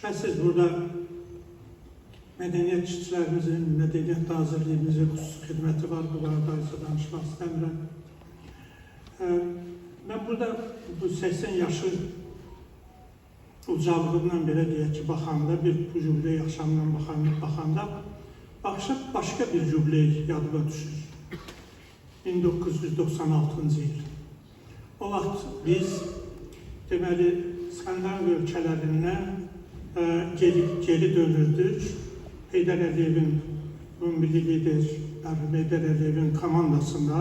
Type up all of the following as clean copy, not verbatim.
Şüphesiz burada medeniyet işçilerimizin, medeniyet hazırlığımızın xüsusi xidməti var. Bu arada ise danışmaq istəmirəm. Ben burada bu 80 yaşı ucalığından belə deyək ki, baxanda, bu jubiley axşamından baxanda, başqa bir jubiley yadıma düşür. 1996-cı il. O vaxt biz, deməli, Skandinaviya ölkələrindən geri dönürdük. Heydər Əliyevin, milli lider Heydər Əliyevin komandasında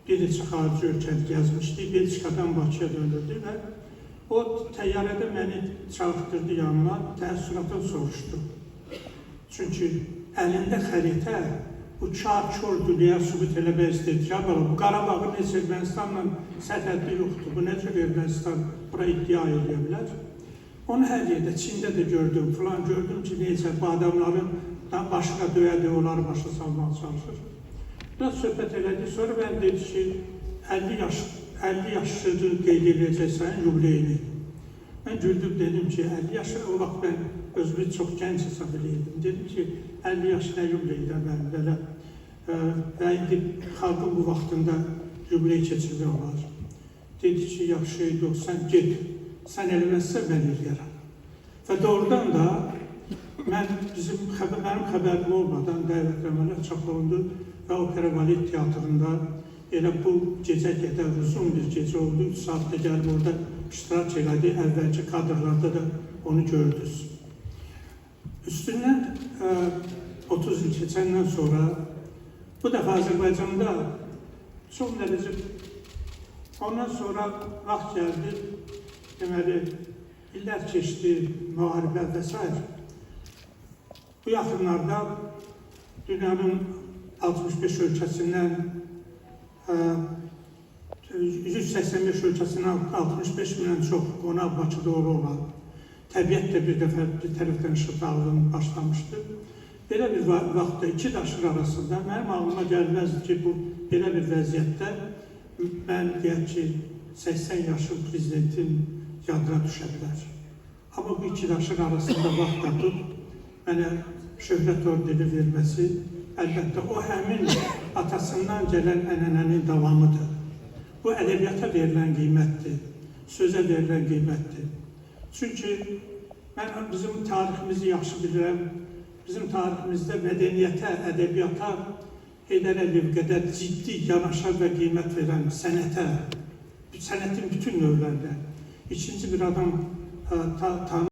bir neçə xarici ölkəni gəzmişdik. Belçikadan Bakıya dönürdü və o təyyarədə məni çağırtdırdı yanına, təəssüratını soruşdu. Çünki əlində xəritə uçaq, kör dünyaya sübut eləmək istəyir ki, bu Qarabağın heç Ermənistanla sərhədli yoxdur, bu necə Ermənistan bura iddia edə bilər. Onu hər yerdə, Çində də gördüm, falan gördüm ki, neysə, bu adamların başına döyədi, onları başa salmaq çalışır. Biraz söhbət elədik, sonra mən dedi ki, 50 yaşını qeyd edəcəksən jubileyini. Mən güldüm, dedim ki, 50 yaşı, o vaxt mən özümü çox gənc hesab edirdim. Dedim ki, 50 yaşı nə jubileydə mən belə və indi xalqın bu vaxtında jubiley keçirmək olar. Dedi ki, yaxşı, sən ged, sən eləməzsə mən eləyərəm. Və doğrudan da mənim xəbərim olmadan dəvətləmələr çap olundu və Opera Balet Teatrında elə bu gecə qədər uzun bir gecə oldu. 3 saatda gəlib orada iştirak elədi. Əvvəlki kadrlarda da onu gördünüz. Üstündən 30 il keçəndən sonra bu dəfə Azərbaycanda çox dərəcə ondan sonra vaxt gəldi. Deməli, illər keçdi, müharibə və s. Bu yaxınlarda dünyanın 65 ölkəsindən 185 ölkəsindən 65 mindən çox qonaq Bakıda olan təbiət də bir dəfə bir tərəfdən işıqdağılığın başlamışdı. Belə bir vaxtda iki daşır arasında mənim ağlıma gəlməzdi ki, bu belə bir vəziyyətdə mən deyək ki, 80 yaşlı prezidentin yadına düşə bilər. Amma bu iki daşın arasında vaxt tapıb mənə şöhrət ordeni verməsi, əlbəttə o həmin atasından gələn ənənənin davamıdır. Bu ədəbiyyata verilən qiymətdir, sözə verilən qiymətdir. Çünki mən bizim tariximizi yaxşı bilirəm, bizim tariximizdə mədəniyyətə, ədəbiyyata Heydər Əliyev qədər ciddi yanaşan və qiymət verən sənətə, sənətin bütün növlərdə ikinci bir adam tanı